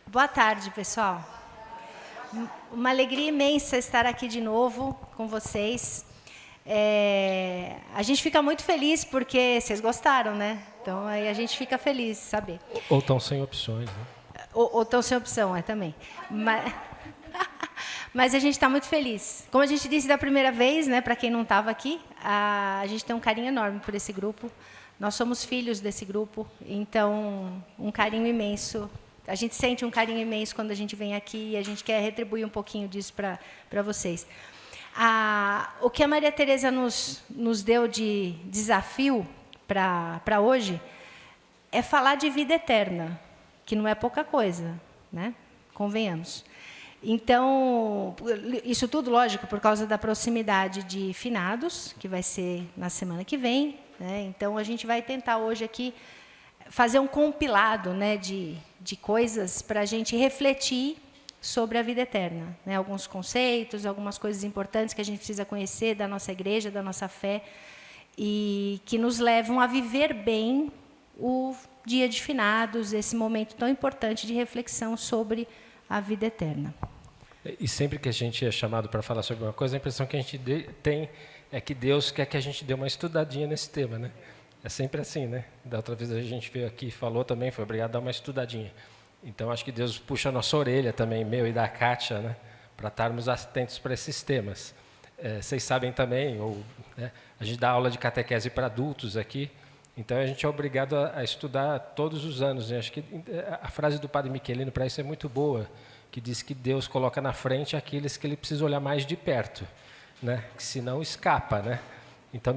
Boa tarde, pessoal. Uma alegria imensa estar aqui de novo com vocês. A gente fica muito feliz porque vocês gostaram, né? Então, aí a gente fica feliz de saber. Ou estão sem opções, né? Ou estão sem opção, também. Mas a gente está muito feliz. Como a gente disse da primeira vez, né, para quem não estava aqui, a gente tem um carinho enorme por esse grupo. Nós somos filhos desse grupo, então, um carinho imenso. A gente sente um carinho imenso quando a gente vem aqui e a gente quer retribuir um pouquinho disso para vocês. O que a Maria Tereza nos deu de desafio para hoje é falar de vida eterna, que não é pouca coisa, né? Convenhamos. Então, isso tudo, lógico, por causa da proximidade de finados, que vai ser na semana que vem, né? Então, a gente vai tentar hoje aqui fazer um compilado, né, de coisas para a gente refletir sobre a vida eterna, né? Alguns conceitos, algumas coisas importantes que a gente precisa conhecer da nossa igreja, da nossa fé, e que nos levam a viver bem o dia de finados, esse momento tão importante de reflexão sobre a vida eterna. E sempre que a gente é chamado para falar sobre uma coisa, a impressão que a gente tem é que Deus quer que a gente dê uma estudadinha nesse tema, né? É sempre assim, né? Da outra vez a gente veio aqui e falou também, foi obrigado a dar uma estudadinha. Então, acho que Deus puxa a nossa orelha também, meu e da Kátia, né? Para estarmos atentos para esses temas. Vocês sabem também, né? A gente dá aula de catequese para adultos aqui, então a gente é obrigado a estudar todos os anos, né? Acho que a frase do Padre Michelino para isso é muito boa, que diz que Deus coloca na frente aqueles que ele precisa olhar mais de perto, né? Que senão escapa, né? Então,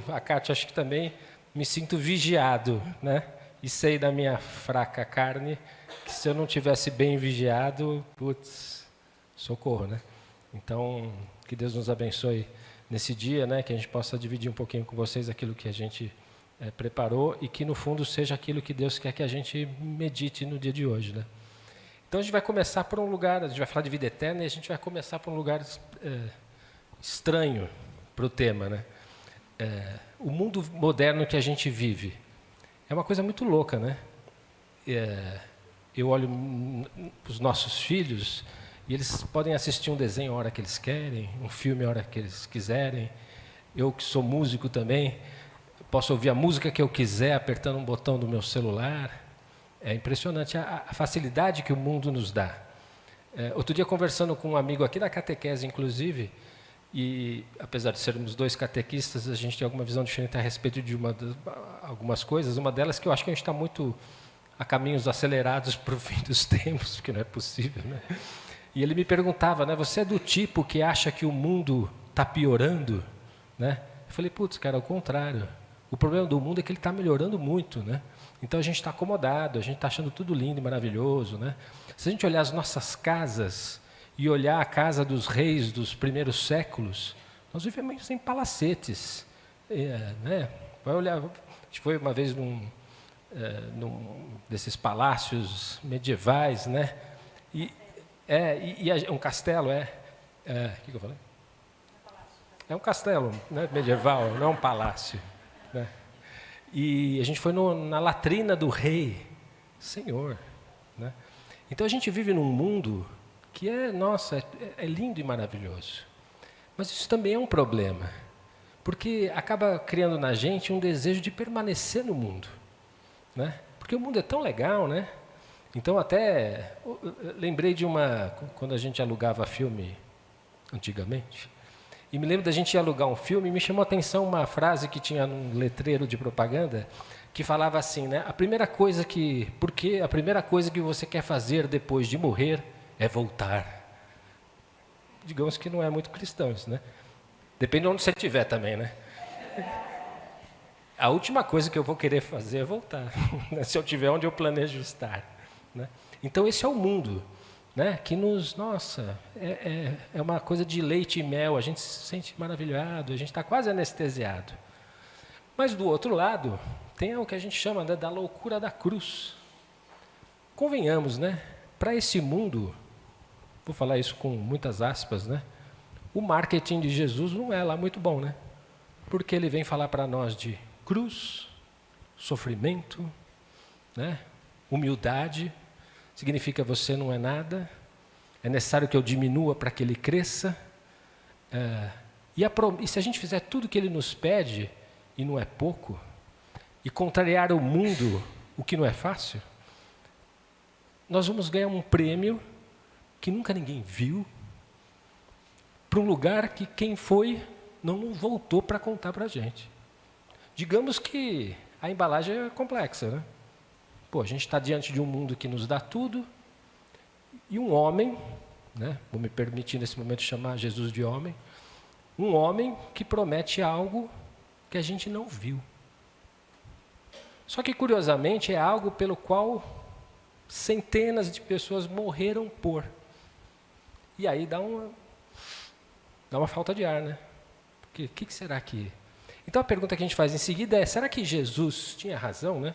a Kátia acho que também, me sinto vigiado, né? E sei da minha fraca carne que se eu não tivesse bem vigiado, putz, socorro, né? Então, que Deus nos abençoe nesse dia, né? Que a gente possa dividir um pouquinho com vocês aquilo que a gente preparou e que, no fundo, seja aquilo que Deus quer que a gente medite no dia de hoje, né? Então, a gente vai começar por um lugar, a gente vai falar de vida eterna e a gente vai começar por um lugar estranho para o tema, né? O mundo moderno que a gente vive é uma coisa muito louca, né? Eu olho os nossos filhos e eles podem assistir um desenho a hora que eles querem, um filme a hora que eles quiserem. Eu, que sou músico também, posso ouvir a música que eu quiser apertando um botão do meu celular. É impressionante a facilidade que o mundo nos dá. Outro dia, conversando com um amigo aqui da catequese, inclusive, e apesar de sermos dois catequistas, a gente tem alguma visão diferente a respeito de algumas coisas. Uma delas que eu acho que a gente está muito a caminhos acelerados para o fim dos tempos, que não é possível, né? E ele me perguntava, né? Você é do tipo que acha que o mundo está piorando, né? Eu falei, putz, cara, ao contrário. O problema do mundo é que ele está melhorando muito, né? Então a gente está acomodado, a gente está achando tudo lindo e maravilhoso, né? Se a gente olhar as nossas casas e olhar a casa dos reis dos primeiros séculos, nós vivemos em palacetes, né? Vai olhar, a gente foi uma vez num desses palácios medievais, né? Um castelo, o que eu falei? É um castelo, né, medieval, não é um palácio, né? E a gente foi na latrina do rei, Senhor, né? Então a gente vive num mundo que é lindo e maravilhoso. Mas isso também é um problema, porque acaba criando na gente um desejo de permanecer no mundo, né? Porque o mundo é tão legal, né? Então até lembrei de quando a gente alugava filme antigamente, e me lembro da gente ir alugar um filme, e me chamou a atenção uma frase que tinha num letreiro de propaganda, que falava assim, né? Porque a primeira coisa que você quer fazer depois de morrer é voltar. Digamos que não é muito cristão isso, né? Depende de onde você estiver também, né? A última coisa que eu vou querer fazer é voltar, se eu estiver onde eu planejo estar, né? Então esse é o mundo. né? Que nossa, é uma coisa de leite e mel, a gente se sente maravilhado, a gente está quase anestesiado. Mas do outro lado, tem o que a gente chama, né, da loucura da cruz. Convenhamos, né? Para esse mundo, vou falar isso com muitas aspas, né? O marketing de Jesus não é lá muito bom, né? Porque ele vem falar para nós de cruz, sofrimento, né? Humildade, significa você não é nada, é necessário que eu diminua para que ele cresça. E se a gente fizer tudo o que ele nos pede, e não é pouco, e contrariar o mundo, o que não é fácil, nós vamos ganhar um prêmio que nunca ninguém viu, para um lugar que quem foi não voltou para contar para a gente. Digamos que a embalagem é complexa, né? Pô, a gente está diante de um mundo que nos dá tudo, e um homem, né? Vou me permitir nesse momento chamar Jesus de homem, um homem que promete algo que a gente não viu. Só que, curiosamente, é algo pelo qual centenas de pessoas morreram por. E aí dá uma falta de ar, né? Porque o que será que... Então a pergunta que a gente faz em seguida é, será que Jesus tinha razão, né?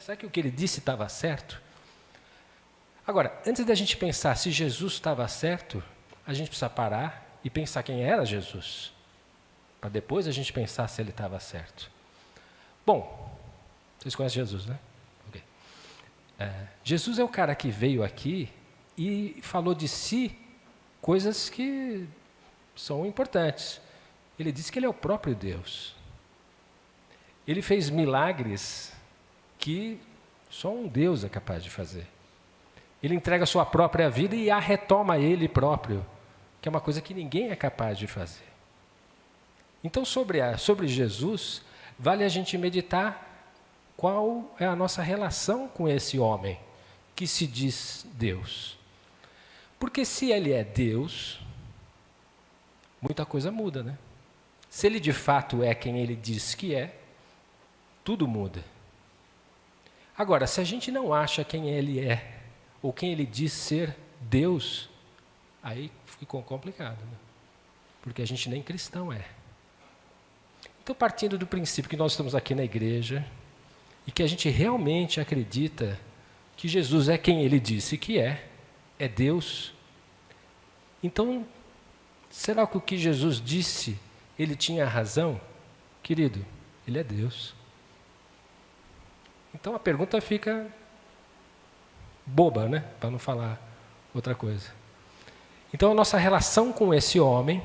Será que o que ele disse estava certo? Agora, antes da gente pensar se Jesus estava certo, a gente precisa parar e pensar quem era Jesus, para depois a gente pensar se ele estava certo. Bom, vocês conhecem Jesus, né? Okay. Jesus é o cara que veio aqui e falou de si coisas que são importantes. Ele disse que ele é o próprio Deus. Ele fez milagres que só um Deus é capaz de fazer. Ele entrega a sua própria vida e a retoma ele próprio, que é uma coisa que ninguém é capaz de fazer. Então, sobre Jesus, vale a gente meditar qual é a nossa relação com esse homem que se diz Deus. Porque se ele é Deus, muita coisa muda, né? Se ele de fato é quem ele diz que é, tudo muda. Agora, se a gente não acha quem ele é, ou quem ele diz ser Deus, aí ficou complicado, né? Porque a gente nem cristão é. Então, partindo do princípio que nós estamos aqui na igreja, e que a gente realmente acredita que Jesus é quem ele disse que é Deus, então, será que o que Jesus disse, ele tinha razão? Querido, ele é Deus. Então a pergunta fica boba, né? Para não falar outra coisa. Então a nossa relação com esse homem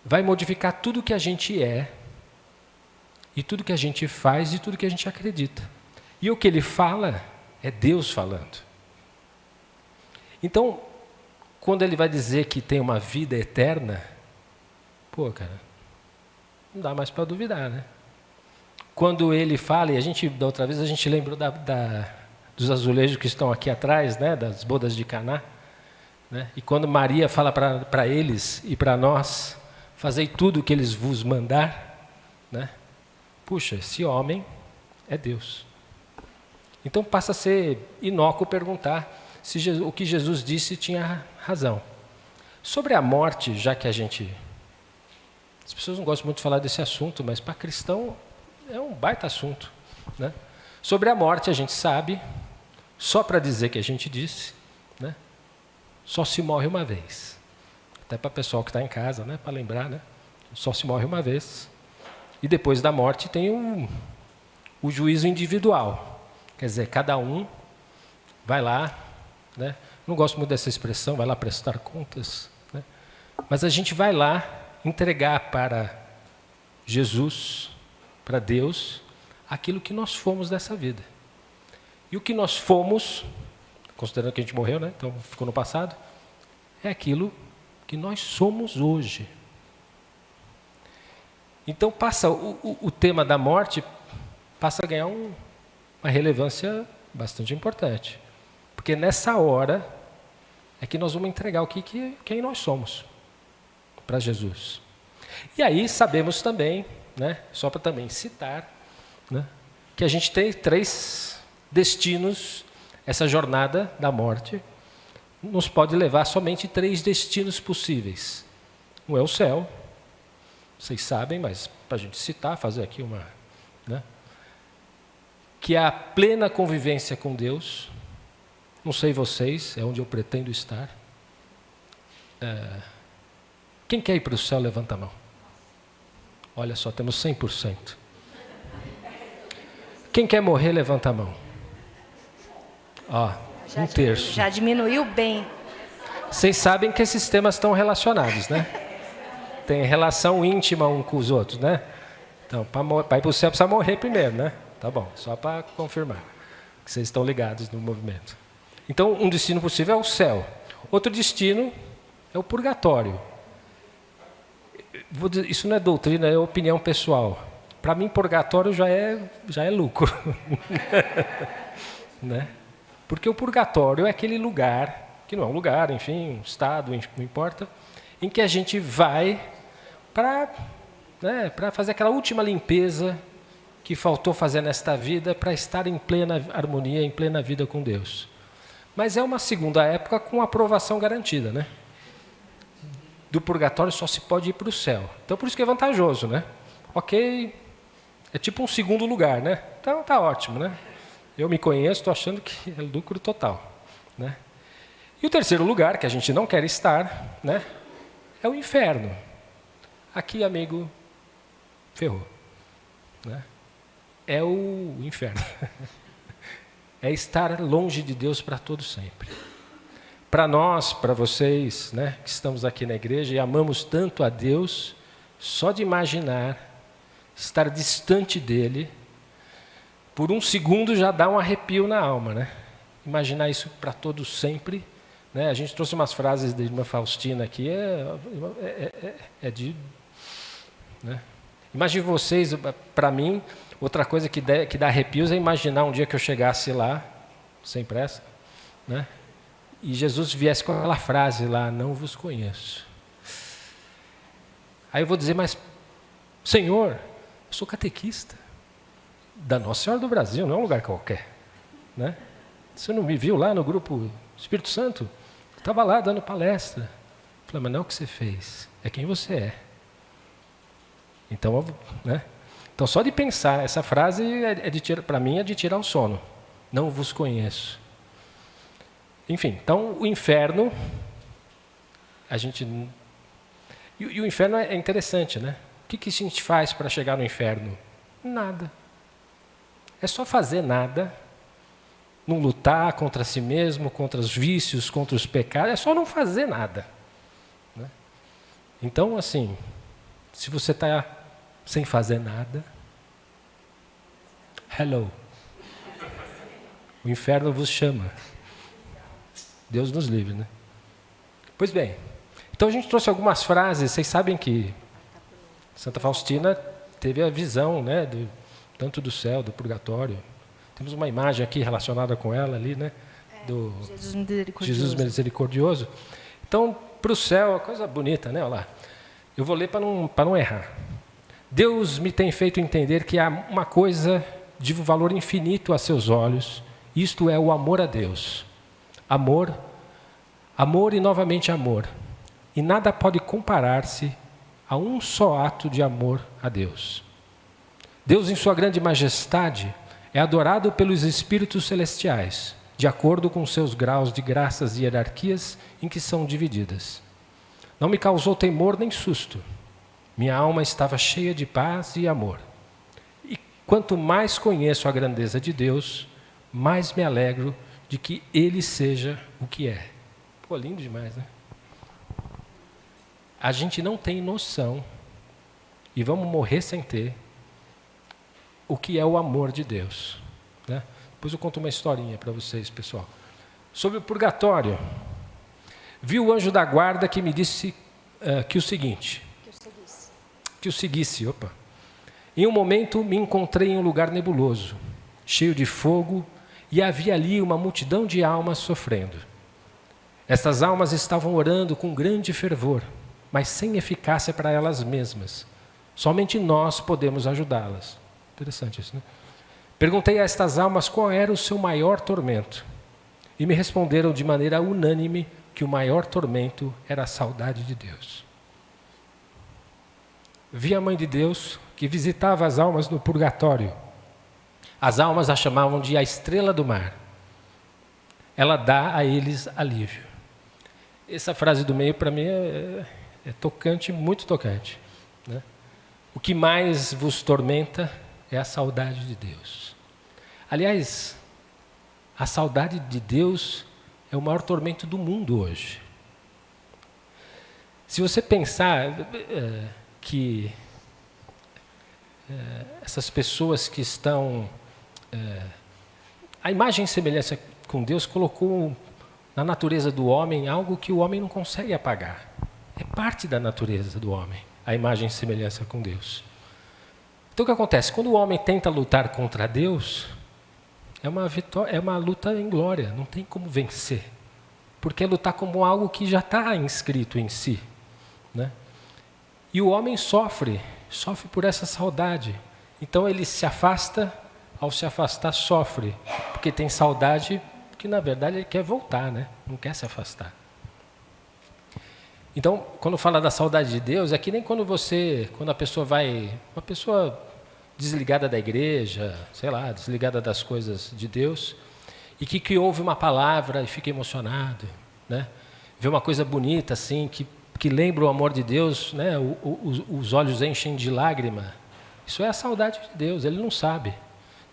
vai modificar tudo que a gente é, e tudo que a gente faz, e tudo que a gente acredita. E o que ele fala é Deus falando. Então, quando ele vai dizer que tem uma vida eterna, pô, cara, não dá mais para duvidar, né? Quando ele fala, e da outra vez a gente lembrou dos azulejos que estão aqui atrás, né, das bodas de Caná, né? E quando Maria fala para eles e para nós, fazei tudo o que eles vos mandar, né? Puxa, esse homem é Deus. Então passa a ser inócuo perguntar se o que Jesus disse tinha razão. Sobre a morte, já que as pessoas não gostam muito de falar desse assunto, mas para cristão é um baita assunto, né? Sobre a morte a gente sabe, só para dizer que a gente disse, né? Só se morre uma vez. Até para o pessoal que está em casa, né? Para lembrar, né? Só se morre uma vez. E depois da morte tem o juízo individual. Quer dizer, cada um vai lá, né? Não gosto muito dessa expressão, vai lá prestar contas, né? Mas a gente vai lá entregar para Jesus, para Deus, aquilo que nós fomos dessa vida. E o que nós fomos, considerando que a gente morreu, né? Então ficou no passado, é aquilo que nós somos hoje. Então passa o tema da morte passa a ganhar uma relevância bastante importante. Porque nessa hora é que nós vamos entregar quem nós somos para Jesus. E aí sabemos também, né, só para também citar, né, que a gente tem 3 destinos essa jornada da morte nos pode levar somente 3 destinos possíveis. Um é o céu, vocês sabem, mas para a gente citar, fazer aqui uma... né? Que é a plena convivência com Deus. Não sei vocês, é onde eu pretendo estar. Quem quer ir para o céu, levanta a mão. Olha só, temos 100%. Quem quer morrer, levanta a mão. Ó, um terço. Já diminuiu bem. Vocês sabem que esses temas estão relacionados, né? Tem relação íntima um com os outros, né? Então, para ir para o céu precisa morrer primeiro, né? Tá bom, só para confirmar que vocês estão ligados no movimento. Então, um destino possível é o céu. Outro destino é o purgatório. Isso não é doutrina, é opinião pessoal. Para mim, purgatório já é lucro. Né? Porque o purgatório é aquele lugar, que não é um lugar, enfim, um estado, não importa, em que a gente vai para fazer aquela última limpeza que faltou fazer nesta vida para estar em plena harmonia, em plena vida com Deus. Mas é uma segunda época com aprovação garantida, né? Do purgatório só se pode ir para o céu. Então, por isso que é vantajoso, né? Ok, é tipo um segundo lugar, né? Então, tá ótimo, né? Eu me conheço, estou achando que é lucro total, né? E o terceiro lugar, que a gente não quer estar, né? É o inferno. Aqui, amigo, ferrou, né? É o inferno. É estar longe de Deus para todo sempre. Para nós, para vocês, né, que estamos aqui na igreja e amamos tanto a Deus, só de imaginar estar distante dele, por um segundo já dá um arrepio na alma, né? Imaginar isso para todo sempre, né? A gente trouxe umas frases da irmã Faustina aqui, né? Imagine vocês, para mim, outra coisa que dá arrepios é imaginar um dia que eu chegasse lá, sem pressa, né? E Jesus viesse com aquela frase lá, não vos conheço. Aí eu vou dizer, mas, Senhor, eu sou catequista da Nossa Senhora do Brasil, não é um lugar qualquer, né? Você não me viu lá no grupo Espírito Santo? Eu estava lá dando palestra. Eu falei, mas não é o que você fez, é quem você é. Então, né? Então, só de pensar, essa frase, para mim, é de tirar o sono. Não vos conheço. Enfim, então, o inferno, E o inferno é interessante, né? O que a gente faz para chegar no inferno? Nada. É só fazer nada, não lutar contra si mesmo, contra os vícios, contra os pecados, é só não fazer nada. Né? Então, assim, se você está sem fazer nada, hello, o inferno vos chama. Deus nos livre, né? Pois bem, então a gente trouxe algumas frases. Vocês sabem que Santa Faustina teve a visão, né, tanto do céu, do purgatório. Temos uma imagem aqui relacionada com ela ali, né? Do Jesus misericordioso. Então, para o céu, uma coisa bonita, né? Olha lá. Eu vou ler para não errar. Deus me tem feito entender que há uma coisa de valor infinito a seus olhos, isto é o amor a Deus. Amor, amor e novamente amor. E nada pode comparar-se a um só ato de amor a Deus. Deus, em sua grande majestade, é adorado pelos espíritos celestiais, de acordo com seus graus de graças e hierarquias em que são divididas. Não me causou temor nem susto. Minha alma estava cheia de paz e amor. E quanto mais conheço a grandeza de Deus, mais me alegro de que Ele seja o que é. Pô, lindo demais, né? A gente não tem noção, e vamos morrer sem ter, o que é o amor de Deus. Né? Depois eu conto uma historinha para vocês, pessoal. Sobre o purgatório. Vi o anjo da guarda que me disse que o seguinte... Que o seguisse. Em um momento me encontrei em um lugar nebuloso, cheio de fogo, e havia ali uma multidão de almas sofrendo. Estas almas estavam orando com grande fervor, mas sem eficácia para elas mesmas. Somente nós podemos ajudá-las. Interessante isso, né? Perguntei a estas almas qual era o seu maior tormento. E me responderam de maneira unânime que o maior tormento era a saudade de Deus. Vi a Mãe de Deus que visitava as almas no purgatório. As almas a chamavam de a estrela do mar. Ela dá a eles alívio. Essa frase do meio, para mim, é tocante, muito tocante, né? O que mais vos tormenta é a saudade de Deus. Aliás, a saudade de Deus é o maior tormento do mundo hoje. Se você pensar que essas pessoas que estão... a imagem e semelhança com Deus colocou na natureza do homem algo que o homem não consegue apagar. É parte da natureza do homem, a imagem e semelhança com Deus. Então o que acontece? Quando o homem tenta lutar contra Deus, é uma luta em glória, não tem como vencer. Porque é lutar como algo que já está inscrito em si, né? E o homem sofre por essa saudade. Então ele se afasta, ao se afastar sofre, porque tem saudade, porque na verdade ele quer voltar, né? Não quer se afastar. Então, quando fala da saudade de Deus, é que nem quando a pessoa vai, uma pessoa desligada da igreja, sei lá, desligada das coisas de Deus, e que ouve uma palavra e fica emocionado, né? Vê uma coisa bonita assim, que lembra o amor de Deus, né? Os olhos enchem de lágrima. Isso é a saudade de Deus, ele não sabe,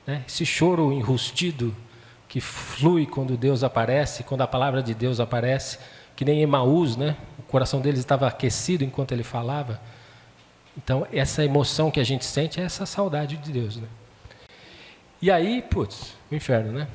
né? Esse choro enrustido que flui quando Deus aparece, quando a palavra de Deus aparece, que nem Emaús, né? O coração deles estava aquecido enquanto ele falava. Então, essa emoção que a gente sente é essa saudade de Deus, né? E aí, o inferno, né?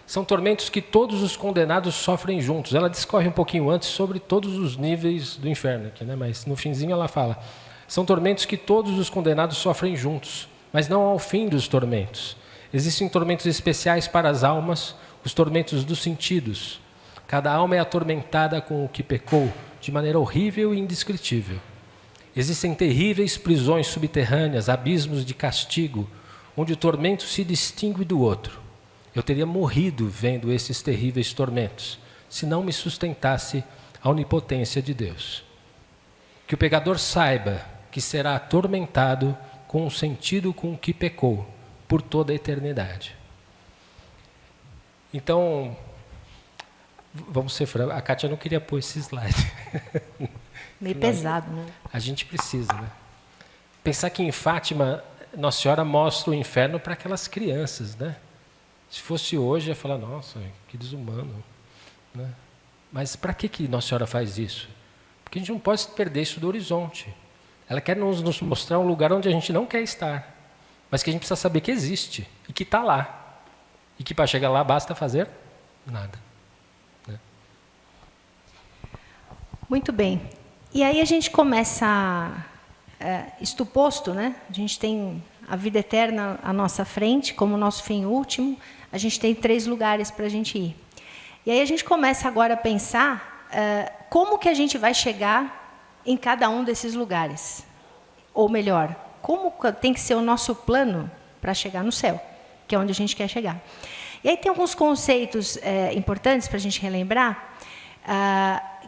São tormentos que todos os condenados sofrem juntos. Ela discorre um pouquinho antes sobre todos os níveis do inferno aqui, né? Mas no finzinho ela fala: são tormentos que todos os condenados sofrem juntos, mas não ao fim dos tormentos. Existem tormentos especiais para as almas, os tormentos dos sentidos. Cada alma é atormentada com o que pecou, de maneira horrível e indescritível. Existem terríveis prisões subterrâneas, abismos de castigo, onde o tormento se distingue do outro. Eu teria morrido vendo esses terríveis tormentos, se não me sustentasse a onipotência de Deus. Que o pecador saiba que será atormentado com o sentido com que pecou, por toda a eternidade. Então, vamos ser francos, a Kátia não queria pôr esse slide. Meio pesado, né? A gente precisa, né? Pensar que em Fátima, Nossa Senhora mostra o inferno para aquelas crianças, né? Se fosse hoje, ia falar, nossa, que desumano, né? Mas para que Nossa Senhora faz isso? Porque a gente não pode perder isso do horizonte. Ela quer nos mostrar um lugar onde a gente não quer estar, mas que a gente precisa saber que existe e que está lá. E que para chegar lá basta fazer nada, né? Muito bem. E aí a gente começa, isto posto, né? A gente tem a vida eterna à nossa frente, como nosso fim último. A gente tem 3 lugares para a gente ir. E aí a gente começa agora a pensar como que a gente vai chegar em cada um desses lugares. Ou melhor, como tem que ser o nosso plano para chegar no céu, que é onde a gente quer chegar. E aí tem alguns conceitos importantes para a gente relembrar,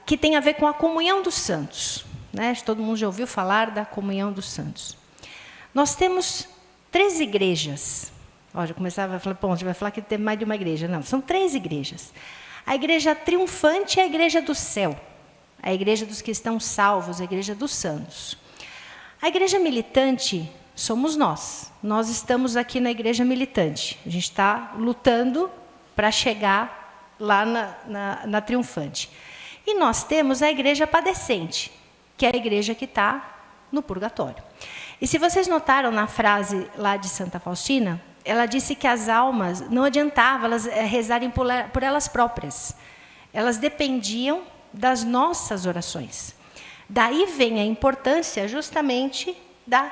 que tem a ver com a comunhão dos santos, né? Todo mundo já ouviu falar da comunhão dos santos. Nós temos 3 igrejas. Ó, já começava a falar, bom, você vai falar que tem mais de uma igreja. Não, são 3 igrejas. A igreja triunfante é a igreja do céu, a igreja dos que estão salvos, a igreja dos santos. A igreja militante somos nós. Nós estamos aqui na igreja militante. A gente está lutando para chegar lá na triunfante. E nós temos a igreja padecente, que é a igreja que está no purgatório. E se vocês notaram na frase lá de Santa Faustina, ela disse que as almas, não adiantava elas rezarem por elas próprias. Elas dependiam das nossas orações. Daí vem a importância justamente da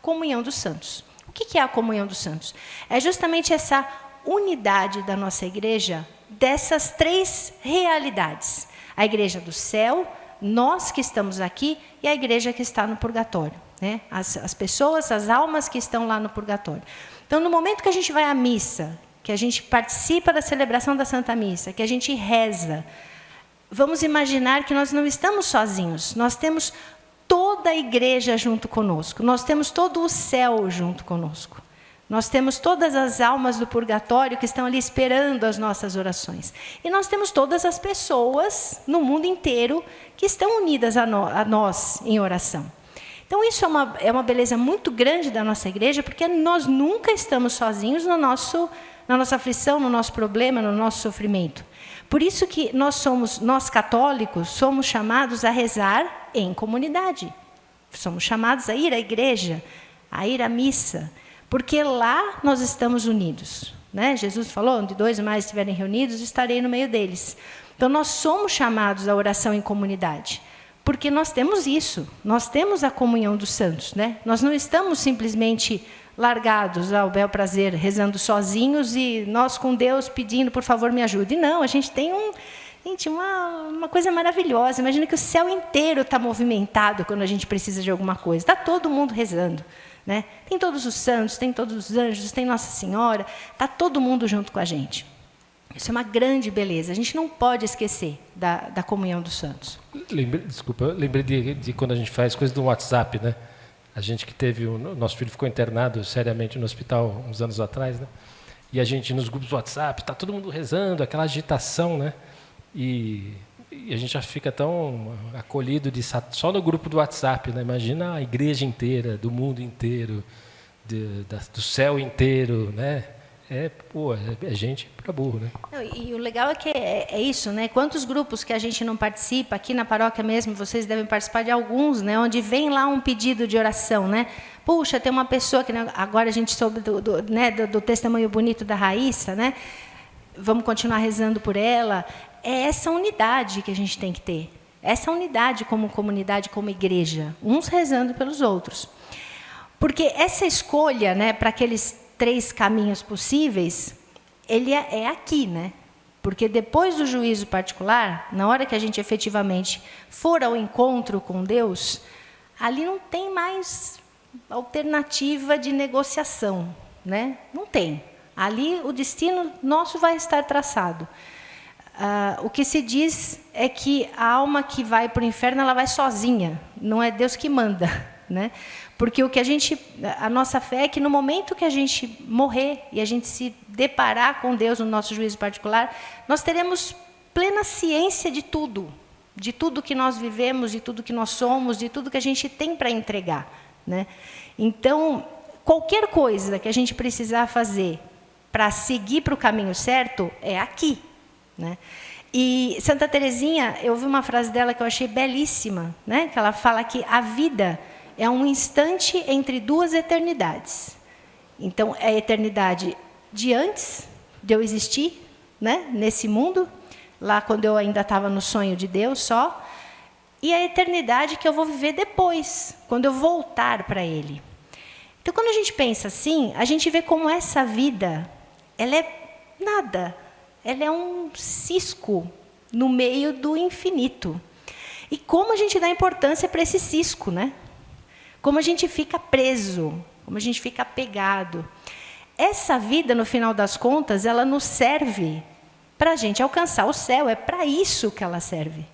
comunhão dos santos. O que é a comunhão dos santos? É justamente essa unidade da nossa igreja dessas 3 realidades. A igreja do céu, nós que estamos aqui, e a igreja que está no purgatório, né? As pessoas, as almas que estão lá no purgatório. Então, no momento que a gente vai à missa, que a gente participa da celebração da Santa Missa, que a gente reza, vamos imaginar que nós não estamos sozinhos. Nós temos toda a igreja junto conosco. Nós temos todo o céu junto conosco. Nós temos todas as almas do purgatório que estão ali esperando as nossas orações. E nós temos todas as pessoas no mundo inteiro que estão unidas a nós em oração. Então, isso é uma beleza muito grande da nossa igreja, porque nós nunca estamos sozinhos na nossa aflição, no nosso problema, no nosso sofrimento. Por isso que nós católicos, somos chamados a rezar em comunidade. Somos chamados a ir à igreja, a ir à missa, porque lá nós estamos unidos. Né? Jesus falou, onde 2 ou mais estiverem reunidos, estarei no meio deles. Então, nós somos chamados à oração em comunidade, porque nós temos isso, nós temos a comunhão dos santos. Né? Nós não estamos simplesmente largados ao bel prazer, rezando sozinhos e nós com Deus pedindo, por favor, me ajude. Não, a gente tem uma coisa maravilhosa. Imagina que o céu inteiro está movimentado quando a gente precisa de alguma coisa. Está todo mundo rezando. Né? Tem todos os santos, tem todos os anjos, tem Nossa Senhora, está todo mundo junto com a gente. Isso é uma grande beleza, a gente não pode esquecer da comunhão dos santos. Lembrei de quando a gente faz coisa do WhatsApp, né? A gente que teve, nosso filho ficou internado seriamente no hospital uns anos atrás, né? E a gente nos grupos do WhatsApp, está todo mundo rezando, aquela agitação, né? E a gente já fica tão acolhido só no grupo do WhatsApp, né? Imagina a igreja inteira, do mundo inteiro, do céu inteiro, né? É gente para burro, né? E o legal é que é isso, né? Quantos grupos que a gente não participa, aqui na paróquia mesmo, vocês devem participar de alguns, né? Onde vem lá um pedido de oração, né? Puxa, tem uma pessoa que agora a gente soube do testemunho bonito da Raíssa, né? Vamos continuar rezando por ela. É essa unidade que a gente tem que ter. Essa unidade como comunidade, como igreja. Uns rezando pelos outros. Porque essa escolha, né, para aqueles 3 caminhos possíveis, ele é aqui, né? Porque depois do juízo particular, na hora que a gente efetivamente for ao encontro com Deus, ali não tem mais alternativa de negociação, né? Não tem. Ali o destino nosso vai estar traçado. O que se diz é que a alma que vai para o inferno, ela vai sozinha, não é Deus que manda, né? Porque a nossa fé é que no momento que a gente morrer e a gente se deparar com Deus no nosso juízo particular, nós teremos plena ciência de tudo que nós vivemos, de tudo que nós somos, de tudo que a gente tem para entregar, né? Então, qualquer coisa que a gente precisar fazer para seguir para o caminho certo é aqui, né? E Santa Teresinha, eu ouvi uma frase dela que eu achei belíssima, né? Que ela fala que a vida é um instante entre 2 eternidades. Então, é a eternidade de antes de eu existir, né? Nesse mundo, lá quando eu ainda estava no sonho de Deus só, e a eternidade que eu vou viver depois, quando eu voltar para Ele. Então, quando a gente pensa assim, a gente vê como essa vida, ela é nada. Ela é um cisco no meio do infinito. E como a gente dá importância para esse cisco, né? Como a gente fica preso, como a gente fica apegado. Essa vida, no final das contas, ela nos serve para a gente alcançar o céu. É para isso que ela serve.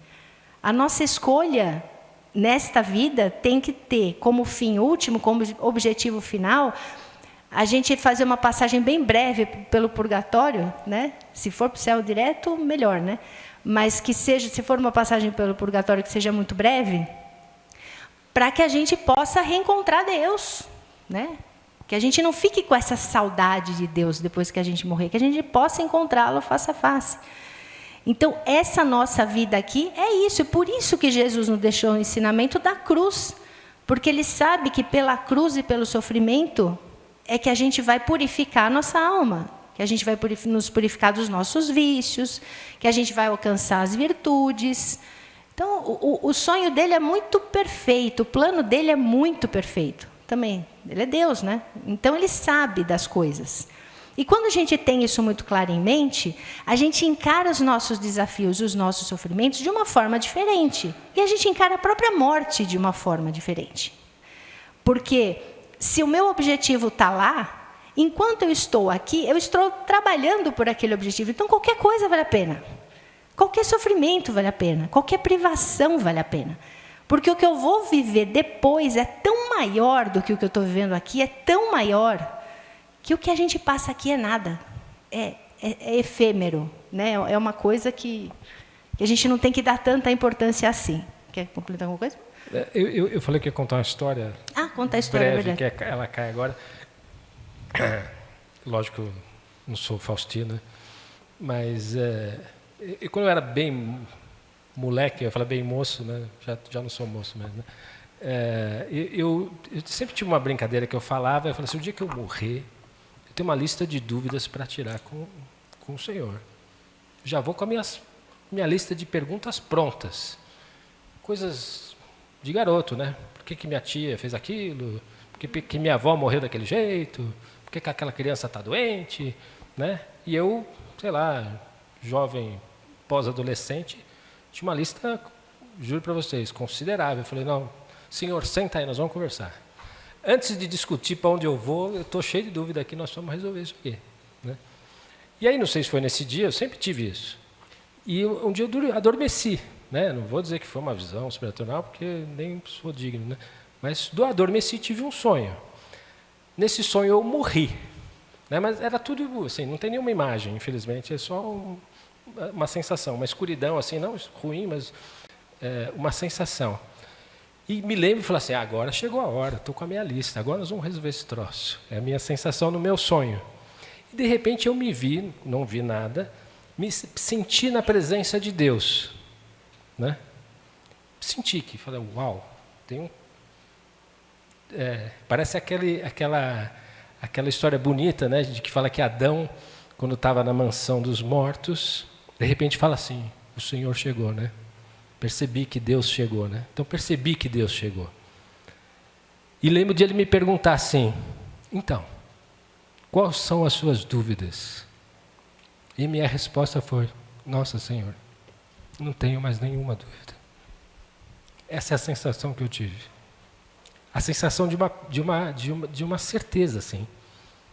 A nossa escolha nesta vida tem que ter como fim último, como objetivo final, a gente fazer uma passagem bem breve pelo purgatório, né? Se for para o céu direto, melhor, né? Mas que seja, se for uma passagem pelo purgatório que seja muito breve, para que a gente possa reencontrar Deus, né? Que a gente não fique com essa saudade de Deus depois que a gente morrer, que a gente possa encontrá-lo face a face. Então, essa nossa vida aqui é isso, e por isso que Jesus nos deixou o ensinamento da cruz, porque Ele sabe que pela cruz e pelo sofrimento é que a gente vai purificar a nossa alma, que a gente vai nos purificar dos nossos vícios, que a gente vai alcançar as virtudes. Então, o sonho dele é muito perfeito, o plano dele é muito perfeito. Também, ele é Deus, né? Então, ele sabe das coisas. E quando a gente tem isso muito claro em mente, a gente encara os nossos desafios, os nossos sofrimentos de uma forma diferente. E a gente encara a própria morte de uma forma diferente. Porque se o meu objetivo está lá, enquanto eu estou aqui, eu estou trabalhando por aquele objetivo. Então, qualquer coisa vale a pena. Qualquer sofrimento vale a pena. Qualquer privação vale a pena. Porque o que eu vou viver depois é tão maior do que o que eu estou vivendo aqui, é tão maior, que o que a gente passa aqui é nada. É efêmero, né? É uma coisa que a gente não tem que dar tanta importância assim. Quer completar alguma coisa? Eu falei que ia contar uma história. Conta a história, breve, verdade. que ela cai agora. Lógico, eu não sou Faustino, mas quando eu era bem moleque, eu falo bem moço, né? Já não sou moço mais, né? Eu sempre tive uma brincadeira que eu falava, eu falei assim, o dia que eu morrer, eu tenho uma lista de dúvidas para tirar com o Senhor. Já vou com a minha lista de perguntas prontas. Coisas de garoto, né? Por que minha tia fez aquilo? Por que minha avó morreu daquele jeito? Por que aquela criança está doente? Né? E eu, sei lá, jovem, pós-adolescente, tinha uma lista, juro para vocês, considerável. Eu falei, não, senhor, senta aí, nós vamos conversar. Antes de discutir para onde eu vou, eu estou cheio de dúvida aqui, nós vamos resolver isso aqui. Né? E aí, não sei se foi nesse dia, eu sempre tive isso. E um dia eu adormeci. Né? Não vou dizer que foi uma visão sobrenatural, porque nem sou digno. Né? Mas do adormeci, tive um sonho. Nesse sonho eu morri. Né? Mas era tudo assim, não tem nenhuma imagem, infelizmente, é só uma sensação, uma escuridão, assim, não ruim, mas uma sensação. E me lembro e falei assim, agora chegou a hora, estou com a minha lista, agora nós vamos resolver esse troço. É a minha sensação no meu sonho. E de repente eu me vi, não vi nada, me senti na presença de Deus. Né? Senti que, falei, uau, tem parece aquela história bonita, né, de que fala que Adão, quando estava na mansão dos mortos, de repente fala assim, o Senhor chegou, né? Percebi que Deus chegou, né? Então percebi que Deus chegou. E lembro de ele me perguntar assim, então, quais são as suas dúvidas? E minha resposta foi, nossa, Senhor, não tenho mais nenhuma dúvida. Essa é a sensação que eu tive. A sensação de uma certeza, assim.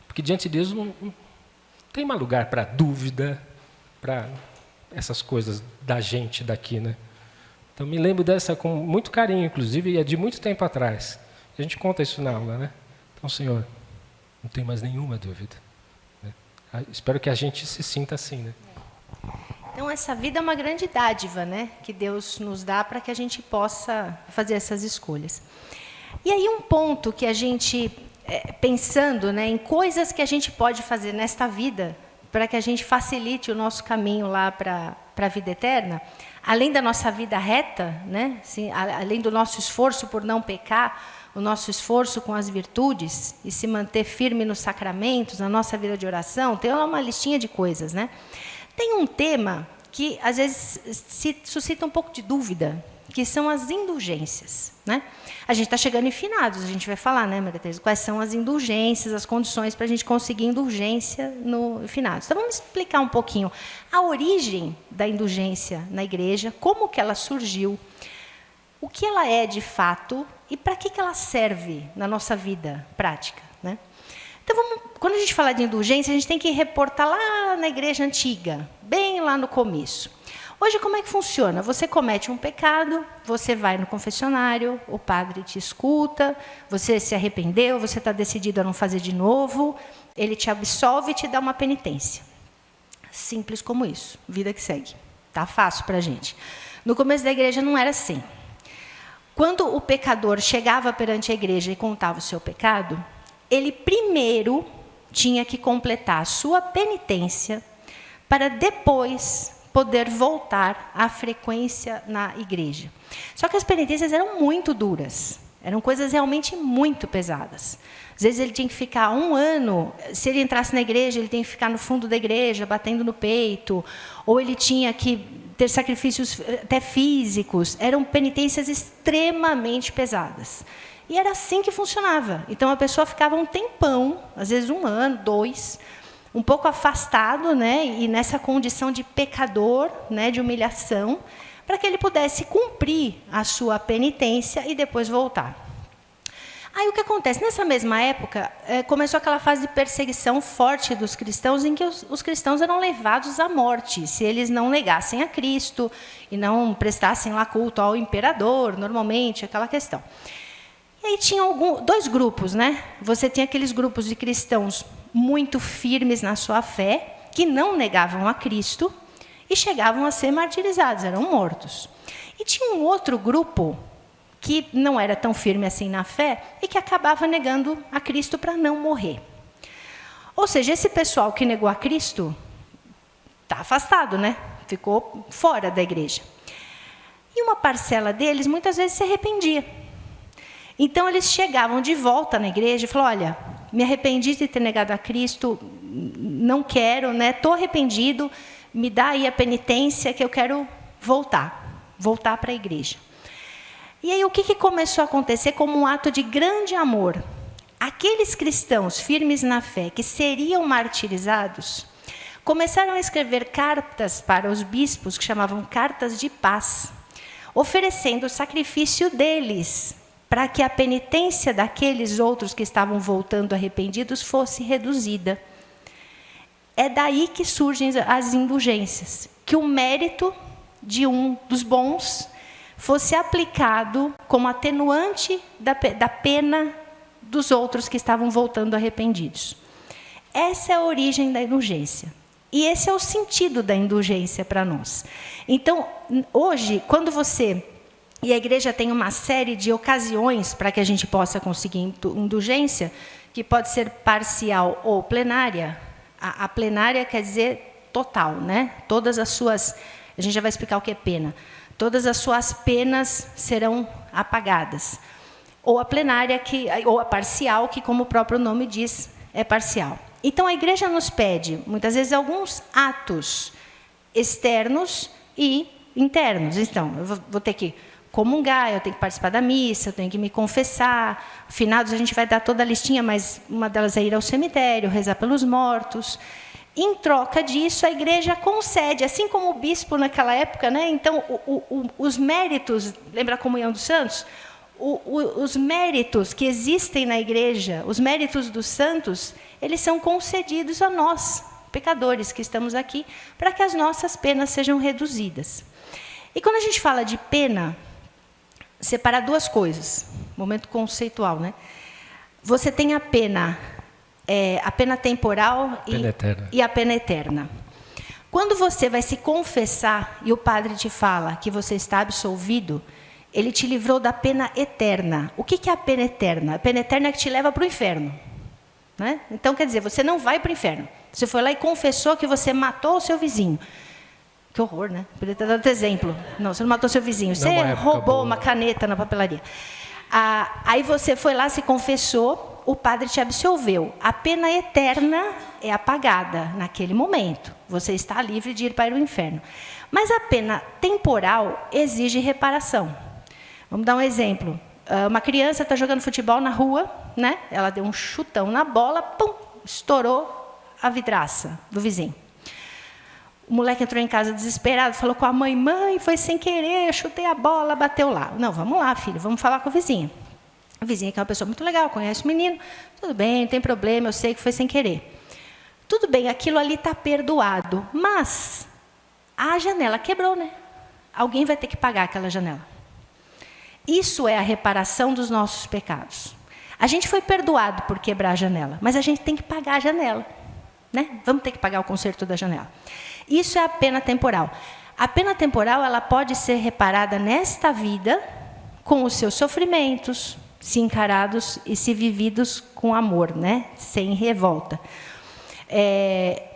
Porque diante de Deus não tem mais lugar para dúvida, para essas coisas da gente daqui, né? Então me lembro dessa com muito carinho, inclusive, e é de muito tempo atrás. A gente conta isso na aula, né? Então, Senhor, não tem mais nenhuma dúvida. Né? Espero que a gente se sinta assim, né? Então, essa vida é uma grande dádiva, né? Que Deus nos dá para que a gente possa fazer essas escolhas. E aí um ponto que a gente, pensando, né, em coisas que a gente pode fazer nesta vida, para que a gente facilite o nosso caminho lá para a vida eterna, além da nossa vida reta, né, assim, além do nosso esforço por não pecar, o nosso esforço com as virtudes e se manter firme nos sacramentos, na nossa vida de oração, tem uma listinha de coisas, né? Tem um tema que, às vezes, se suscita um pouco de dúvida, que são as indulgências. Né? A gente está chegando em finados, a gente vai falar, né, Maria Teresa, quais são as indulgências, as condições para a gente conseguir indulgência no finados. Então, vamos explicar um pouquinho a origem da indulgência na igreja, como que ela surgiu, o que ela é de fato e para que ela serve na nossa vida prática. Né? Então, quando a gente fala de indulgência, a gente tem que reportar lá na igreja antiga, bem lá no começo. Hoje, como é que funciona? Você comete um pecado, você vai no confessionário, o padre te escuta, você se arrependeu, você está decidido a não fazer de novo, ele te absolve e te dá uma penitência. Simples como isso, vida que segue. Tá fácil para a gente. No começo da igreja não era assim. Quando o pecador chegava perante a igreja e contava o seu pecado, ele primeiro tinha que completar a sua penitência para depois poder voltar à frequência na igreja. Só que as penitências eram muito duras, eram coisas realmente muito pesadas. Às vezes ele tinha que ficar 1 ano, se ele entrasse na igreja, ele tinha que ficar no fundo da igreja, batendo no peito, ou ele tinha que ter sacrifícios até físicos, eram penitências extremamente pesadas. E era assim que funcionava. Então a pessoa ficava um tempão, às vezes 1 ano, 2, um pouco afastado, né, e nessa condição de pecador, né, de humilhação, para que ele pudesse cumprir a sua penitência e depois voltar. Aí o que acontece? Nessa mesma época, começou aquela fase de perseguição forte dos cristãos, em que os cristãos eram levados à morte, se eles não negassem a Cristo e não prestassem lá culto ao imperador, normalmente, aquela questão. E aí tinha dois grupos, né? Você tinha aqueles grupos de cristãos muito firmes na sua fé, que não negavam a Cristo e chegavam a ser martirizados, eram mortos. E tinha um outro grupo que não era tão firme assim na fé e que acabava negando a Cristo para não morrer. Ou seja, esse pessoal que negou a Cristo está afastado, né? Ficou fora da igreja. E uma parcela deles, muitas vezes, se arrependia. Então, eles chegavam de volta na igreja e falavam, olha, me arrependi de ter negado a Cristo, não quero, né? Estou arrependido, me dá aí a penitência que eu quero voltar para a igreja. E aí o que começou a acontecer como um ato de grande amor? Aqueles cristãos firmes na fé que seriam martirizados, começaram a escrever cartas para os bispos, que chamavam cartas de paz, oferecendo o sacrifício deles, para que a penitência daqueles outros que estavam voltando arrependidos fosse reduzida. É daí que surgem as indulgências, que o mérito de um dos bons fosse aplicado como atenuante da pena dos outros que estavam voltando arrependidos. Essa é a origem da indulgência. E esse é o sentido da indulgência para nós. Então, hoje, quando você... E a igreja tem uma série de ocasiões para que a gente possa conseguir indulgência, que pode ser parcial ou plenária. A plenária quer dizer total, né? Todas as suas... A gente já vai explicar o que é pena. Todas as suas penas serão apagadas. Ou a plenária, ou a parcial, que, como o próprio nome diz, é parcial. Então, a igreja nos pede, muitas vezes, alguns atos externos e internos. Então, eu vou ter que comungar, eu tenho que participar da missa, eu tenho que me confessar. Finados, a gente vai dar toda a listinha, mas uma delas é ir ao cemitério, rezar pelos mortos. Em troca disso, a igreja concede, assim como o bispo naquela época, né? Então, os méritos, lembra a comunhão dos santos? Os méritos que existem na igreja, os méritos dos santos, eles são concedidos a nós, pecadores que estamos aqui, para que as nossas penas sejam reduzidas. E quando a gente fala de pena, separa duas coisas, momento conceitual, né? Você tem a pena temporal e a pena eterna. Quando você vai se confessar e o padre te fala que você está absolvido, ele te livrou da pena eterna. O que é a pena eterna? A pena eterna é que te leva para o inferno. Né? Então, quer dizer, você não vai para o inferno. Você foi lá e confessou que você matou o seu vizinho. Que horror, né? Poderia ter dado outro exemplo. Não, você não matou o seu vizinho. Você roubou uma caneta na papelaria. Aí você foi lá, se confessou, o padre te absolveu. A pena eterna é apagada naquele momento. Você está livre de ir para o inferno. Mas a pena temporal exige reparação. Vamos dar um exemplo. Uma criança está jogando futebol na rua, né? Ela deu um chutão na bola, pum, estourou a vidraça do vizinho. O moleque entrou em casa desesperado, falou com a mãe, mãe, foi sem querer, eu chutei a bola, bateu lá. Não, vamos lá, filho, vamos falar com o vizinho. O vizinho que é uma pessoa muito legal, conhece o menino, tudo bem, não tem problema, eu sei que foi sem querer. Tudo bem, aquilo ali está perdoado, mas a janela quebrou, né? Alguém vai ter que pagar aquela janela. Isso é a reparação dos nossos pecados. A gente foi perdoado por quebrar a janela, mas a gente tem que pagar a janela. Né? Vamos ter que pagar o conserto da janela. Isso é a pena temporal. A pena temporal ela pode ser reparada nesta vida com os seus sofrimentos, se encarados e se vividos com amor, né? Sem revolta.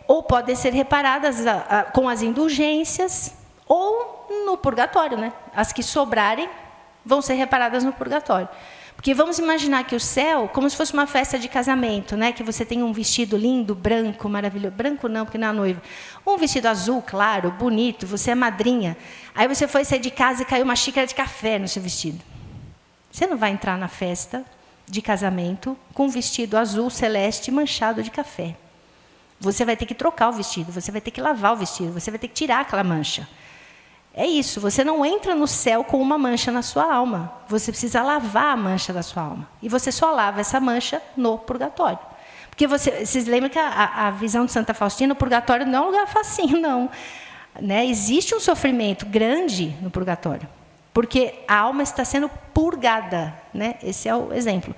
Ou podem ser reparadas com as indulgências ou no purgatório. Né? As que sobrarem vão ser reparadas no purgatório. Porque vamos imaginar que o céu, como se fosse uma festa de casamento, né? Que você tem um vestido lindo, branco, maravilhoso. Branco não, porque não é noiva. Um vestido azul, claro, bonito, você é madrinha. Aí você foi sair de casa e caiu uma xícara de café no seu vestido. Você não vai entrar na festa de casamento com um vestido azul celeste manchado de café. Você vai ter que trocar o vestido, você vai ter que lavar o vestido, você vai ter que tirar aquela mancha. É isso, você não entra no céu com uma mancha na sua alma. Você precisa lavar a mancha da sua alma. E você só lava essa mancha no purgatório. Porque vocês lembram que a visão de Santa Faustina, o purgatório não é um lugar facinho, não. Né? Existe um sofrimento grande no purgatório. Porque a alma está sendo purgada. Né? Esse é o exemplo.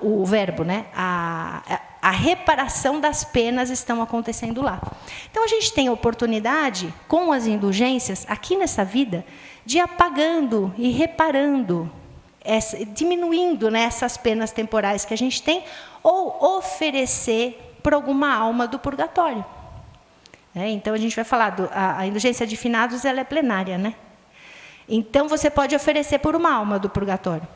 O verbo, né? A reparação das penas estão acontecendo lá. Então, a gente tem a oportunidade, com as indulgências, aqui nessa vida, de ir apagando e reparando, diminuindo, né, essas penas temporais que a gente tem, ou oferecer por alguma alma do purgatório. Então, a gente vai falar, a indulgência de finados, ela é plenária, né? Então, você pode oferecer por uma alma do purgatório.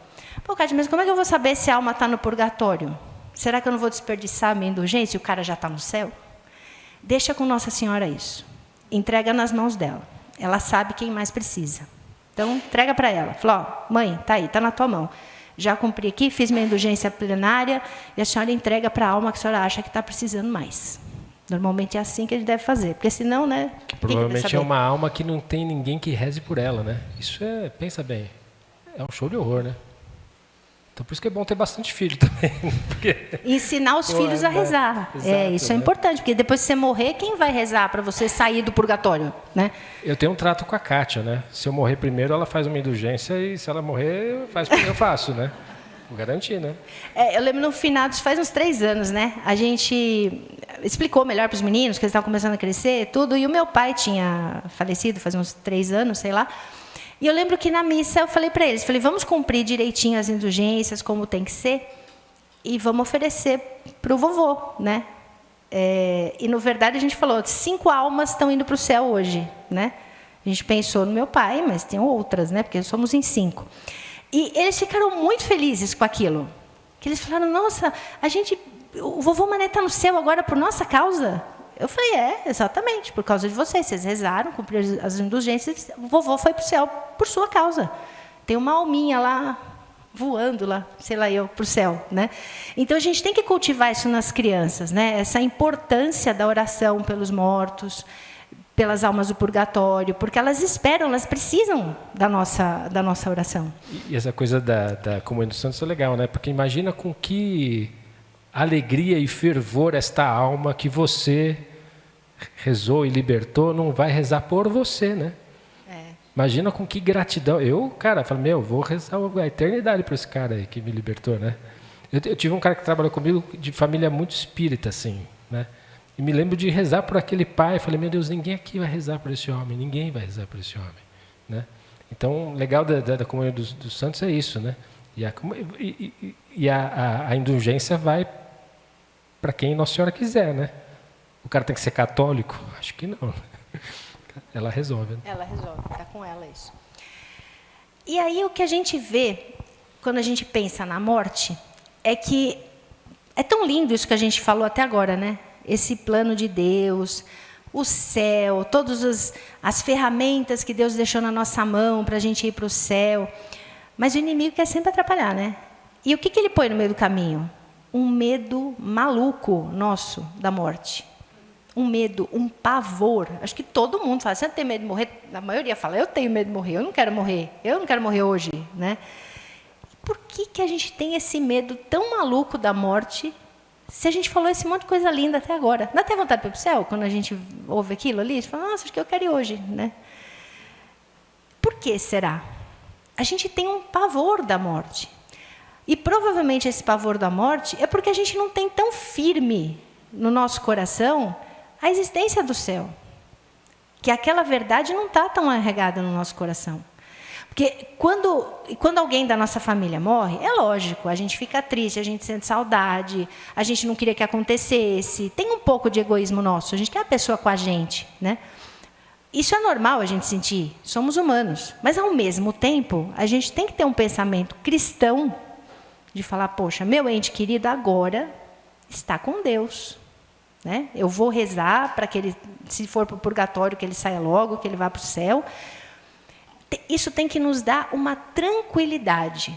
Pô, Cátia, mas como é que eu vou saber se a alma está no purgatório? Será que eu não vou desperdiçar a minha indulgência e o cara já está no céu? Deixa com Nossa Senhora isso. Entrega nas mãos dela. Ela sabe quem mais precisa. Então, entrega para ela. Fala, ó, mãe, está aí, está na tua mão. Já cumpri aqui, fiz minha indulgência plenária e a senhora entrega para a alma que a senhora acha que está precisando mais. Normalmente é assim que a gente deve fazer, porque senão, né? Que provavelmente é uma alma que não tem ninguém que reze por ela, né? Isso pensa bem, é um show de horror, né? Então, por isso que é bom ter bastante filho também. Porque... Ensinar os filhos a rezar. Exato, isso é importante, porque depois de você morrer, quem vai rezar para você sair do purgatório? Né? Eu tenho um trato com a Kátia, né? Se eu morrer primeiro, ela faz uma indulgência e se ela morrer, eu faço, né? Vou garantir, né? Eu lembro no finados, faz uns 3 anos, né? A gente explicou melhor para os meninos, que eles estavam começando a crescer, tudo, e o meu pai tinha falecido faz uns 3 anos, sei lá. E eu lembro que na missa eu falei para eles, vamos cumprir direitinho as indulgências, como tem que ser, e vamos oferecer para o vovô, né? E, na verdade, a gente falou, 5 almas estão indo para o céu hoje, né? A gente pensou no meu pai, mas tem outras, né? Porque somos em 5. E eles ficaram muito felizes com aquilo. Que eles falaram, nossa, o vovô Mané está no céu agora por nossa causa? Eu falei, exatamente, por causa de vocês. Vocês rezaram, cumpriram as indulgências, o vovô foi para o céu por sua causa. Tem uma alminha lá, voando lá, sei lá eu, para o céu. Né? Então, a gente tem que cultivar isso nas crianças, né? Essa importância da oração pelos mortos, pelas almas do purgatório, porque elas esperam, elas precisam da nossa oração. E essa coisa da comunhão dos santos é legal, né? Porque imagina com que alegria e fervor esta alma que você rezou e libertou não vai rezar por você, né? Imagina com que gratidão. Eu, cara, falei, vou rezar a eternidade para esse cara aí que me libertou, né? Eu tive um cara que trabalhou comigo de família muito espírita, assim, né? E me lembro de rezar por aquele pai. Falei, meu Deus, ninguém aqui vai rezar por esse homem. Ninguém vai rezar por esse homem, né? Então, o legal da comunhão dos santos é isso, né? E a indulgência vai para quem Nossa Senhora quiser, né? O cara tem que ser católico? Acho que não. Ela resolve. Né? Ela resolve, está com ela isso. E aí o que a gente vê, quando a gente pensa na morte, é que é tão lindo isso que a gente falou até agora, né? Esse plano de Deus, o céu, todas as ferramentas que Deus deixou na nossa mão para a gente ir para o céu. Mas o inimigo quer sempre atrapalhar, né? E o que ele põe no meio do caminho? Um medo maluco nosso da morte. Um medo, um pavor. Acho que todo mundo fala, você não tem medo de morrer? A maioria fala, eu tenho medo de morrer, eu não quero morrer hoje. Né? Por que a gente tem esse medo tão maluco da morte, se a gente falou esse monte de coisa linda até agora? Dá até vontade de ir para o céu, quando a gente ouve aquilo ali? Você fala, nossa, acho que eu quero ir hoje. Né? Por que será? A gente tem um pavor da morte. E provavelmente esse pavor da morte é porque a gente não tem tão firme no nosso coração a existência do céu. Que aquela verdade não está tão arraigada no nosso coração. Porque quando alguém da nossa família morre, é lógico, a gente fica triste, a gente sente saudade, a gente não queria que acontecesse, tem um pouco de egoísmo nosso, a gente quer a pessoa com a gente. Né? Isso é normal a gente sentir, somos humanos. Mas, ao mesmo tempo, a gente tem que ter um pensamento cristão de falar, poxa, meu ente querido agora está com Deus. Né? Eu vou rezar para que ele, se for para o purgatório, que ele saia logo, que ele vá para o céu. Isso tem que nos dar uma tranquilidade.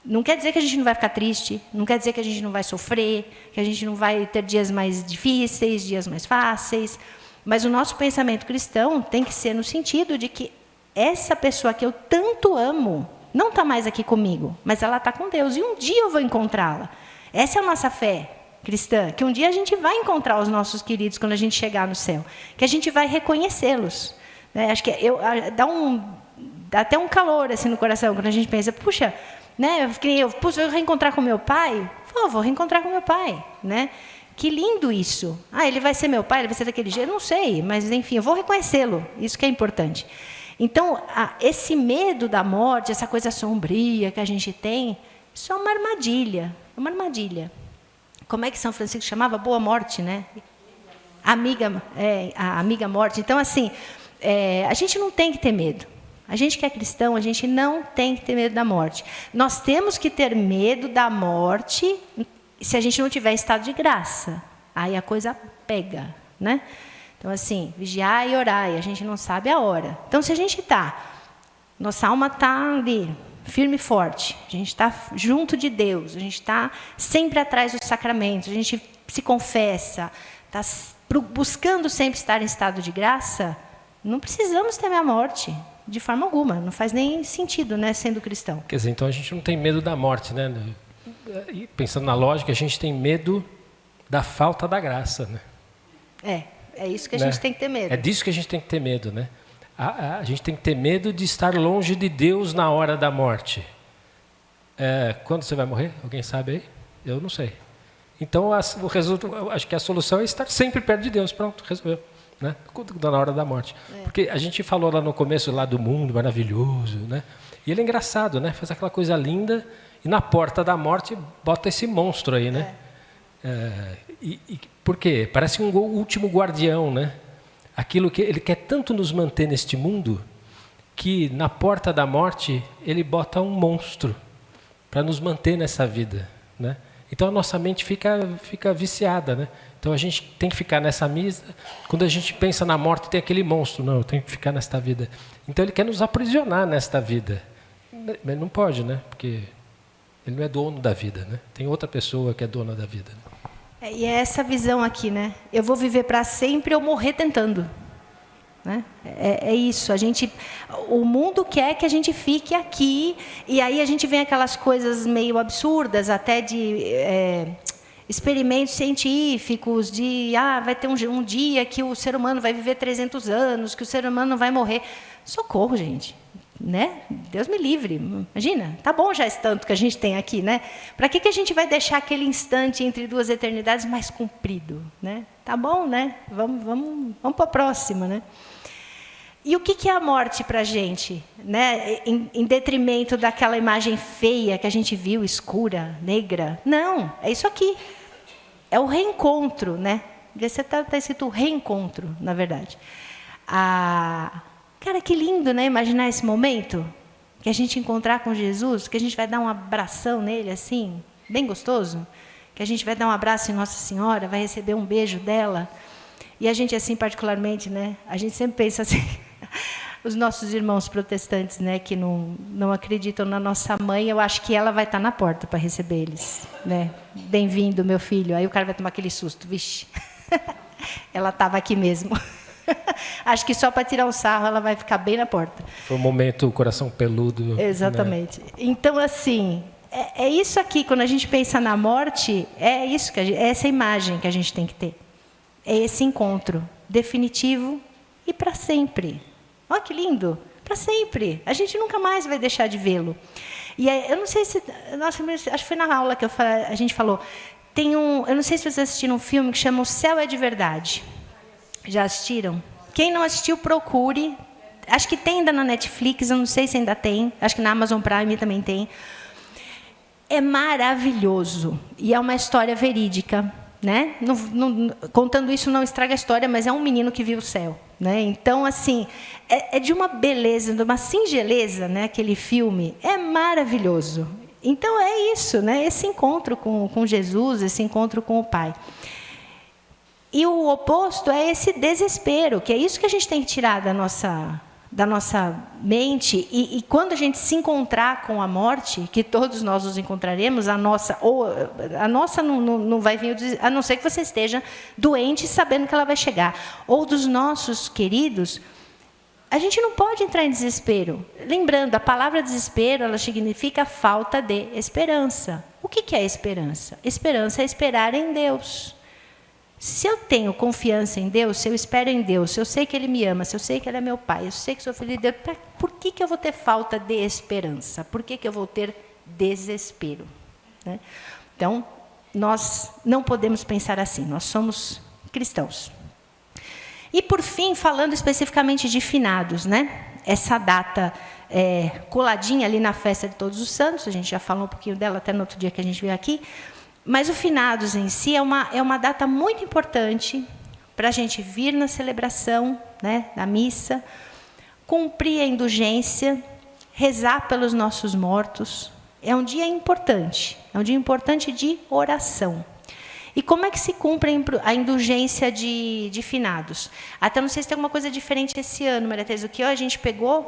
Não quer dizer que a gente não vai ficar triste, não quer dizer que a gente não vai sofrer, que a gente não vai ter dias mais difíceis, dias mais fáceis. Mas o nosso pensamento cristão tem que ser no sentido de que essa pessoa que eu tanto amo não está mais aqui comigo, mas ela está com Deus, e um dia eu vou encontrá-la. Essa é a nossa fé cristã, que um dia a gente vai encontrar os nossos queridos quando a gente chegar no céu, que a gente vai reconhecê-los. Né? Acho que dá até um calor assim, no coração, quando a gente pensa, puxa, né, eu vou reencontrar com meu pai? Vou reencontrar com meu pai. Né? Que lindo isso. Ele vai ser meu pai, ele vai ser daquele jeito? Eu não sei, mas, enfim, eu vou reconhecê-lo. Isso que é importante. Então, esse medo da morte, essa coisa sombria que a gente tem, isso é uma armadilha. É uma armadilha. Como é que São Francisco chamava? Boa morte, né? A amiga morte. Então, assim, a gente não tem que ter medo. A gente que é cristão, a gente não tem que ter medo da morte. Nós temos que ter medo da morte se a gente não tiver em estado de graça. Aí a coisa pega, né? Então, assim, vigiar e orar, e a gente não sabe a hora. Então, se a gente nossa alma está ali, firme e forte, a gente está junto de Deus, a gente está sempre atrás dos sacramentos, a gente se confessa, está buscando sempre estar em estado de graça, não precisamos temer a morte, de forma alguma. Não faz nem sentido, né, sendo cristão. Quer dizer, então a gente não tem medo da morte, né? E pensando na lógica, a gente tem medo da falta da graça, né? É isso que a gente tem que ter medo. É disso que a gente tem que ter medo, né? A gente tem que ter medo de estar longe de Deus na hora da morte. Quando você vai morrer? Alguém sabe aí? Eu não sei. Então, acho que a solução é estar sempre perto de Deus. Pronto, resolveu. Né? Na hora da morte. Porque a gente falou lá no começo lá do mundo maravilhoso, né? E ele é engraçado, né? Faz aquela coisa linda e na porta da morte bota esse monstro aí, né? Por quê? Parece um último guardião, né? Aquilo que ele quer tanto nos manter neste mundo, que na porta da morte ele bota um monstro para nos manter nessa vida, né? Então a nossa mente fica viciada, né? Então a gente tem que ficar nessa mesa. Quando a gente pensa na morte, tem aquele monstro. Não, eu tenho que ficar nesta vida. Então ele quer nos aprisionar nesta vida. Mas não pode, né? Porque ele não é dono da vida, né? Tem outra pessoa que é dona da vida. E é essa visão aqui, né? Eu vou viver para sempre ou morrer tentando. Né? É isso. O mundo quer que a gente fique aqui, e aí a gente vê aquelas coisas meio absurdas, até de experimentos científicos, de vai ter um dia que o ser humano vai viver 300 anos, que o ser humano não vai morrer. Socorro, gente. Né? Deus me livre. Imagina, tá bom já esse tanto que a gente tem aqui, né? Para que a gente vai deixar aquele instante entre duas eternidades mais comprido, né? Tá bom, né? Vamos para a próxima, né? E o que é a morte para a gente, né? Em detrimento daquela imagem feia que a gente viu, escura, negra? Não, é isso aqui. É o reencontro, né? Você tá escrito reencontro, na verdade. Cara, que lindo, né? Imaginar esse momento que a gente encontrar com Jesus, que a gente vai dar um abração nele, assim, bem gostoso, que a gente vai dar um abraço em Nossa Senhora, vai receber um beijo dela. E a gente, assim, particularmente, né? A gente sempre pensa assim, os nossos irmãos protestantes, né, que não acreditam na nossa mãe, eu acho que ela vai estar na porta para receber eles, né? Bem-vindo, meu filho. Aí o cara vai tomar aquele susto, vixe. Ela estava aqui mesmo. Acho que só para tirar um sarro ela vai ficar bem na porta. Foi um momento, coração peludo. Exatamente. Né? Então, assim, é isso aqui, quando a gente pensa na morte, é isso é essa imagem que a gente tem que ter. É esse encontro definitivo e para sempre. Olha que lindo! Para sempre. A gente nunca mais vai deixar de vê-lo. E eu não sei se... Nossa, acho que foi na aula que a gente falou. Eu não sei se vocês assistiram um filme que chama O Céu é de Verdade. Já assistiram? Quem não assistiu, procure. Acho que tem ainda na Netflix, eu não sei se ainda tem. Acho que na Amazon Prime também tem. É maravilhoso. E é uma história verídica. Né? Contando isso não estraga a história, mas é um menino que viu o céu. Né? Então, assim, é de uma beleza, de uma singeleza, né? Aquele filme. É maravilhoso. Então, é isso, né? Esse encontro com Jesus, esse encontro com o Pai. E o oposto é esse desespero, que é isso que a gente tem que tirar da nossa mente. E quando a gente se encontrar com a morte, que todos nós nos encontraremos, a nossa não vai vir, a não ser que você esteja doente sabendo que ela vai chegar. Ou dos nossos queridos, a gente não pode entrar em desespero. Lembrando, a palavra desespero, ela significa falta de esperança. O que é esperança? Esperança é esperar em Deus. Se eu tenho confiança em Deus, se eu espero em Deus, se eu sei que Ele me ama, se eu sei que Ele é meu Pai, eu sei que sou filho de Deus, por que eu vou ter falta de esperança? Por que eu vou ter desespero? Né? Então, nós não podemos pensar assim, nós somos cristãos. E, por fim, falando especificamente de finados, né? Essa data coladinha ali na festa de Todos os Santos, a gente já falou um pouquinho dela até no outro dia que a gente veio aqui, mas o finados em si é uma data muito importante para a gente vir na celebração, né, da missa, cumprir a indulgência, rezar pelos nossos mortos. É um dia importante de oração. E como é que se cumpre a indulgência de finados? Até não sei se tem alguma coisa diferente esse ano, Maria Teresa, o que a gente pegou...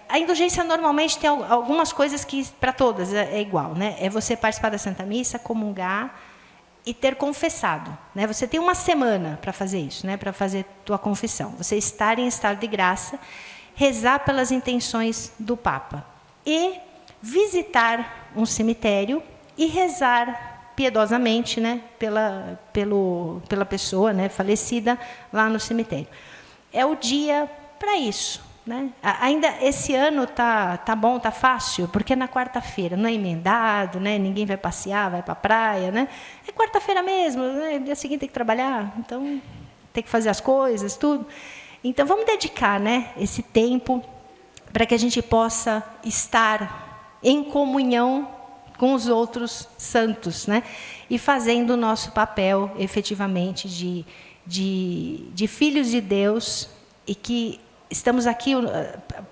a indulgência normalmente tem algumas coisas que para todas é igual, né? É você participar da Santa Missa, comungar e ter confessado, né? Você tem uma semana para fazer isso, né? Para fazer tua confissão. Você estar em estado de graça, rezar pelas intenções do Papa e visitar um cemitério e rezar piedosamente, né? Pela pessoa, né? Falecida lá no cemitério. É o dia para isso. Né? Ainda esse ano tá bom, tá fácil, porque é na quarta-feira, não é emendado, né? Ninguém vai passear, vai para a praia, né? É quarta-feira mesmo, né? Dia seguinte tem que trabalhar, então tem que fazer as coisas, tudo. Então vamos dedicar, né, esse tempo para que a gente possa estar em comunhão com os outros santos, né? E fazendo o nosso papel efetivamente de filhos de Deus e que estamos aqui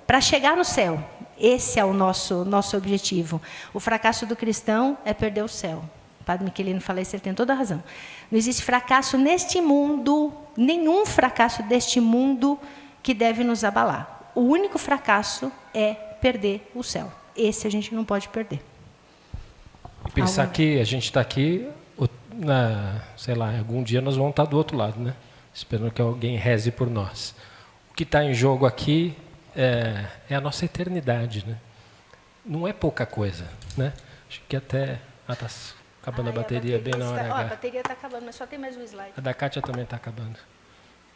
para chegar no céu. Esse é o nosso objetivo. O fracasso do cristão é perder o céu. O padre Michelino fala isso, ele tem toda a razão. Não existe fracasso neste mundo, nenhum fracasso deste mundo que deve nos abalar. O único fracasso é perder o céu. Esse a gente não pode perder. E pensar que a gente está aqui, sei lá, algum dia nós vamos estar do outro lado, né? Esperando que alguém reze por nós. O que está em jogo aqui é a nossa eternidade, né? Não é pouca coisa, né? Acho que até está acabando a bateria bem na hora H. A bateria está acabando, mas só tem mais um slide. A da Kátia também está acabando.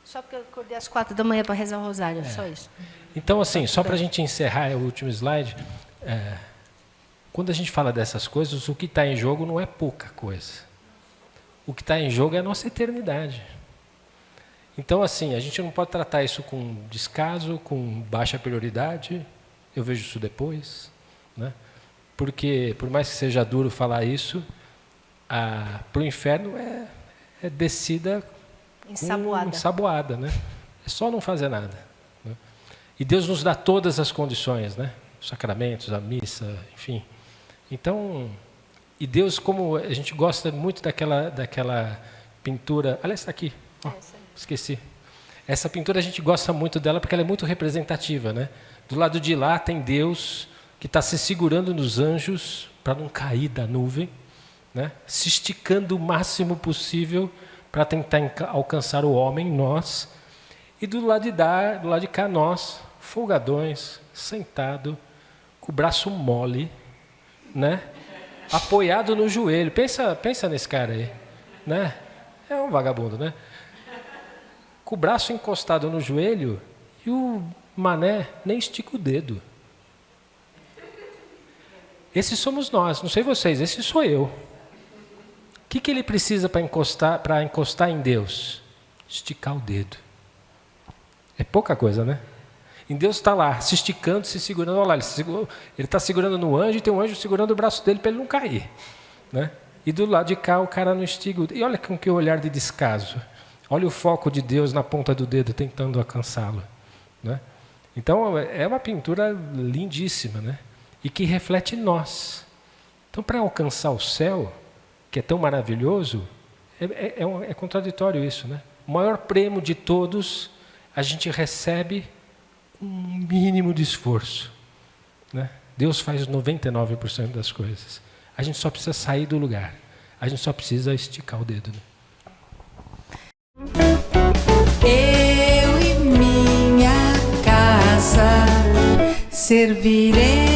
Só porque eu acordei às 4 da manhã para rezar o rosário, só isso. Então, assim, só para a gente encerrar o último slide, quando a gente fala dessas coisas, o que está em jogo não é pouca coisa. O que está em jogo é a nossa eternidade. Então, assim, a gente não pode tratar isso com descaso, com baixa prioridade. Eu vejo isso depois, né? Porque, por mais que seja duro falar isso, para o inferno é descida ensaboada, né? É só não fazer nada, né? E Deus nos dá todas as condições, né? Os sacramentos, a missa, enfim. Então, e Deus, como a gente gosta muito daquela pintura... Aliás, está aqui. Oh, esqueci. Essa pintura a gente gosta muito dela porque ela é muito representativa, né? Do lado de lá tem Deus que está se segurando nos anjos para não cair da nuvem, né? Se esticando o máximo possível para tentar alcançar o homem, nós. E do lado de cá, nós, folgadões, sentado, com o braço mole, né? Apoiado no joelho. Pensa nesse cara aí, né? É um vagabundo, né? Com o braço encostado no joelho e o mané nem estica o dedo. Esses somos nós, não sei vocês, esse sou eu. O que ele precisa para encostar em Deus? Esticar o dedo. É pouca coisa, né? E Deus está lá, se esticando, se segurando. Olha lá, ele está segurando no anjo e tem um anjo segurando o braço dele para ele não cair, né? E do lado de cá o cara não estica o dedo. E olha com que olhar de descaso. Olha o foco de Deus na ponta do dedo tentando alcançá-lo, né? Então é uma pintura lindíssima, né? E que reflete nós. Então, para alcançar o céu, que é tão maravilhoso, é contraditório isso, né? O maior prêmio de todos a gente recebe um mínimo de esforço, né? Deus faz 99% das coisas. A gente só precisa sair do lugar. A gente só precisa esticar o dedo, né? Eu e minha servirei.